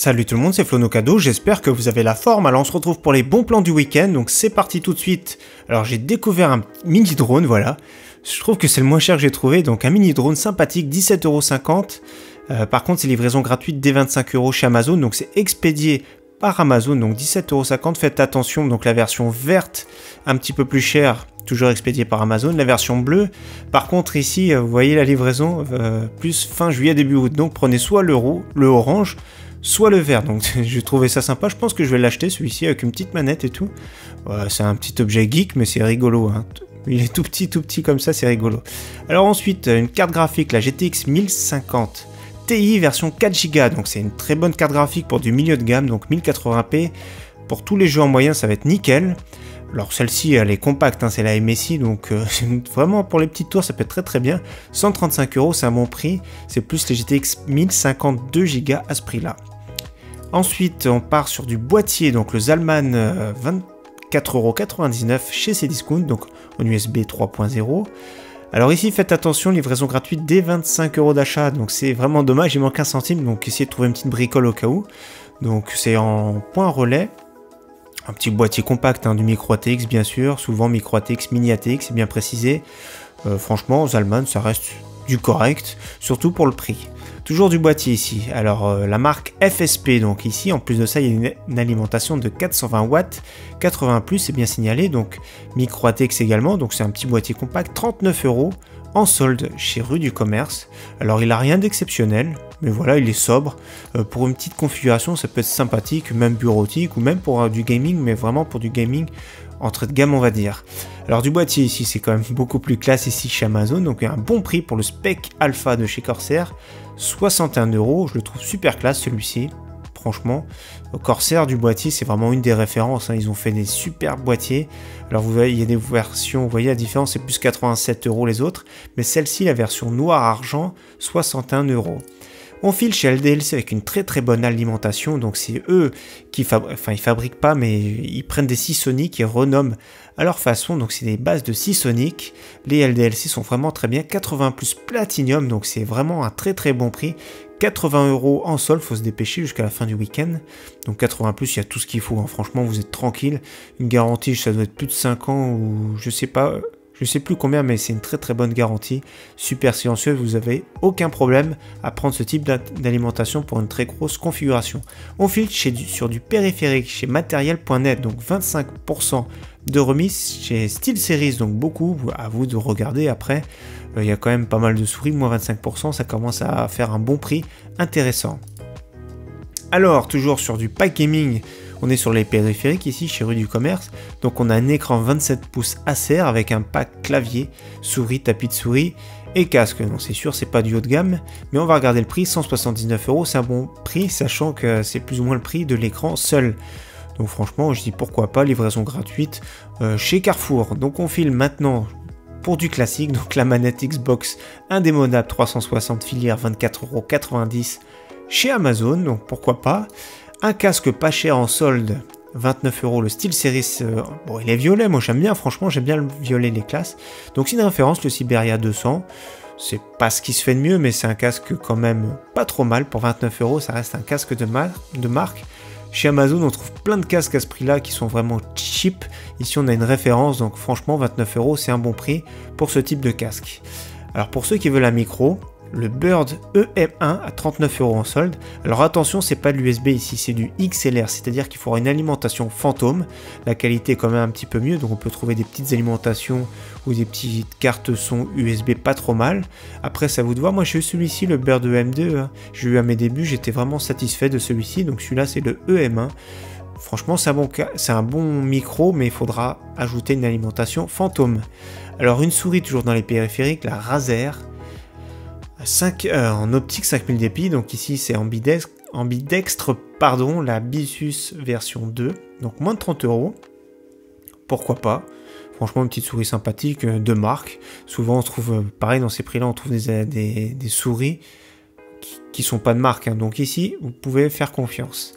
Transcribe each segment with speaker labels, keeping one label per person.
Speaker 1: Salut tout le monde, c'est Flonocado, j'espère que vous avez la forme. Alors on se retrouve pour les bons plans du week-end, donc c'est parti tout de suite. Alors j'ai découvert un mini drone, voilà. Je trouve que c'est le moins cher que j'ai trouvé, donc un mini drone sympathique, 17,50 €. Par contre c'est livraison gratuite dès 25 € chez Amazon, donc c'est expédié par Amazon, donc 17,50 €. Faites attention, donc la version verte, un petit peu plus chère, toujours expédiée par Amazon. La version bleue, par contre ici, vous voyez la livraison, plus fin juillet, début août. Donc prenez soit le orange, soit le vert. Donc j'ai trouvé ça sympa, je pense que je vais l'acheter celui-ci avec une petite manette et tout. Ouais, c'est un petit objet geek, mais c'est rigolo, hein. Il est tout petit comme ça, c'est rigolo. Alors ensuite, une carte graphique, la GTX 1050 Ti version 4 Go, donc c'est une très bonne carte graphique pour du milieu de gamme, donc 1080p. Pour tous les jeux en moyen, ça va être nickel. Alors celle-ci, elle est compacte, hein, c'est la MSI, donc vraiment pour les petites tours, ça peut être très bien. 135 €, c'est un bon prix. C'est plus les GTX 1050 2 Go à ce prix-là. Ensuite, on part sur du boîtier, donc le Zalman 24,99 € chez Cdiscount, donc en USB 3.0. Alors ici, faites attention, livraison gratuite dès 25 € d'achat, donc c'est vraiment dommage, il manque un centime, donc essayez de trouver une petite bricole au cas où. Donc c'est en point relais. Un petit boîtier compact, hein, du micro ATX bien sûr, souvent micro ATX, mini ATX, c'est bien précisé. Franchement, Zalman, ça reste du correct, surtout pour le prix. Toujours du boîtier ici, alors la marque FSP, donc ici en plus de ça il y a une alimentation de 420 watts, 80+, c'est bien signalé, donc micro ATX également, donc c'est un petit boîtier compact, 39 € en solde chez Rue du Commerce. Alors il a rien d'exceptionnel, mais voilà, il est sobre. Pour une petite configuration, ça peut être sympathique, même bureautique, ou même pour du gaming, mais vraiment pour du gaming entrée de gamme, on va dire. Alors du boîtier ici, c'est quand même beaucoup plus classe ici chez Amazon, donc un bon prix pour le Spec Alpha de chez Corsair, 61 €, je le trouve super classe celui-ci. Franchement, Corsair du boîtier, c'est vraiment une des références, hein. Ils ont fait des super boîtiers. Alors vous voyez, il y a des versions, vous voyez la différence, c'est plus 87 € les autres, mais celle-ci, la version noir-argent, 61 €. On file chez LDLC avec une très bonne alimentation, donc c'est eux qui ils fabriquent pas, mais ils prennent des Seasonic et renomment à leur façon, donc c'est des bases de Seasonic. Les LDLC sont vraiment très bien, 80+ Platinum, donc c'est vraiment un très bon prix. 80 € en sol, faut se dépêcher jusqu'à la fin du week-end. Donc 80+, il y a tout ce qu'il faut, hein. Franchement, vous êtes tranquille. Une garantie, ça doit être plus de 5 ans ou je sais pas. Je sais plus combien, mais c'est une très bonne garantie. Super silencieuse, vous avez aucun problème à prendre ce type d'alimentation pour une très grosse configuration. On file sur du périphérique chez Materiel.net, donc 25% de remise chez SteelSeries, donc beaucoup, à vous de regarder après. Il y a quand même pas mal de souris, moins 25%, ça commence à faire un bon prix intéressant. Alors, toujours sur du pack gaming, on est sur les périphériques ici chez Rue du Commerce. Donc on a un écran 27 pouces Acer avec un pack clavier, souris, tapis de souris et casque. Donc c'est sûr, c'est pas du haut de gamme, mais on va regarder le prix, 179 €, c'est un bon prix, sachant que c'est plus ou moins le prix de l'écran seul. Donc franchement, je dis pourquoi pas, livraison gratuite chez Carrefour. Donc on file maintenant pour du classique, donc la manette Xbox indémodable 360 filière 24,90 € chez Amazon, donc pourquoi pas. Un casque pas cher en solde, 29 €, le SteelSeries, bon il est violet, moi j'aime bien, franchement j'aime bien le violet, les classes. Donc c'est une référence, le Siberia 200, c'est pas ce qui se fait de mieux, mais c'est un casque quand même pas trop mal, pour 29 €, ça reste un casque de marque. Chez Amazon on trouve plein de casques à ce prix là qui sont vraiment cheap, ici on a une référence, donc franchement 29 € c'est un bon prix pour ce type de casque. Alors pour ceux qui veulent un micro, le Bird EM1 à 39 € en solde. Alors attention, c'est pas de l'USB ici, c'est du XLR, c'est-à-dire qu'il faudra une alimentation fantôme. La qualité est quand même un petit peu mieux, donc on peut trouver des petites alimentations ou des petites cartes son USB pas trop mal. Après, ça vous de voir. Moi, j'ai eu celui-ci, le Bird EM2. Hein. J'ai eu à mes débuts, j'étais vraiment satisfait de celui-ci. Donc celui-là, c'est le EM1. Franchement, c'est un bon micro, mais il faudra ajouter une alimentation fantôme. Alors une souris toujours dans les périphériques, la Razer. En optique 5000 dpi, donc ici c'est ambidextre, pardon, la Bisus version 2, donc moins de 30 €, pourquoi pas, franchement une petite souris sympathique de marque, souvent on se trouve, pareil dans ces prix là on trouve des souris qui sont pas de marque, hein. Donc ici vous pouvez faire confiance.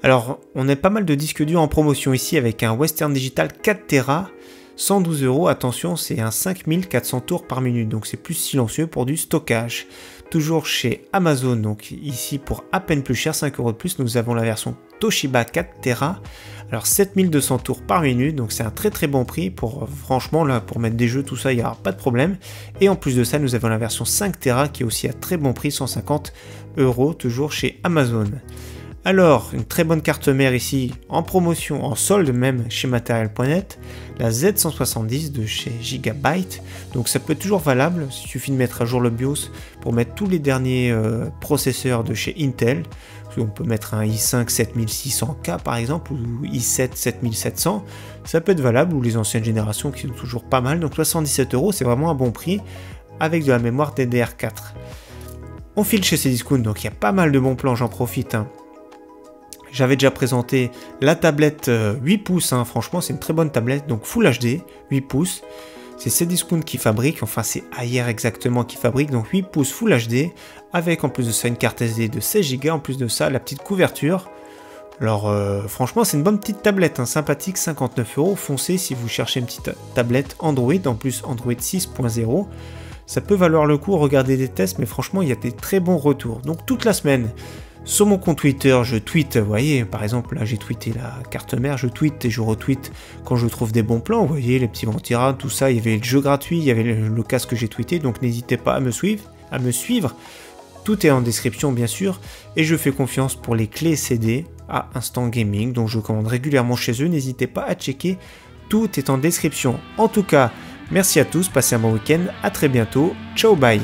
Speaker 1: Alors on a pas mal de disques durs en promotion ici avec un Western Digital 4 Tera, 112 €, attention, c'est un 5400 tours par minute, donc c'est plus silencieux pour du stockage. Toujours chez Amazon, donc ici pour à peine plus cher, 5 € de plus, nous avons la version Toshiba 4 Tera. Alors 7200 tours par minute, donc c'est un très bon prix pour, franchement là, pour mettre des jeux, tout ça, il n'y aura pas de problème. Et en plus de ça, nous avons la version 5 Tera qui est aussi à très bon prix, 150 €, toujours chez Amazon. Alors, une très bonne carte mère ici, en promotion, en solde même, chez Material.net, la Z170 de chez Gigabyte. Donc ça peut être toujours valable, il suffit de mettre à jour le BIOS pour mettre tous les derniers processeurs de chez Intel. On peut mettre un i5 7600K par exemple, ou i7 7700, ça peut être valable, ou les anciennes générations qui sont toujours pas mal. Donc 77 €, c'est vraiment un bon prix, avec de la mémoire DDR4. On file chez Cdiscount, donc il y a pas mal de bons plans, j'en profite. J'avais déjà présenté la tablette 8 pouces, franchement c'est une très bonne tablette, donc Full HD, 8 pouces. C'est Cdiscount qui fabrique, enfin c'est Ayer exactement qui fabrique, donc 8 pouces Full HD, avec en plus de ça une carte SD de 16 Go, en plus de ça la petite couverture. Alors franchement c'est une bonne petite tablette, sympathique, 59 €, foncez si vous cherchez une petite tablette Android, en plus Android 6.0. Ça peut valoir le coup, regardez des tests, mais franchement il y a des très bons retours. Donc toute la semaine, sur mon compte Twitter, je tweete, vous voyez, par exemple, là j'ai tweeté la carte mère, je tweete et je retweete quand je trouve des bons plans, vous voyez, les petits ventirables, tout ça, il y avait le jeu gratuit, il y avait le casque que j'ai tweeté, donc n'hésitez pas à me suivre, tout est en description bien sûr, et je fais confiance pour les clés CD à Instant Gaming, donc je commande régulièrement chez eux, n'hésitez pas à checker, tout est en description. En tout cas, merci à tous, passez un bon week-end, à très bientôt, ciao bye.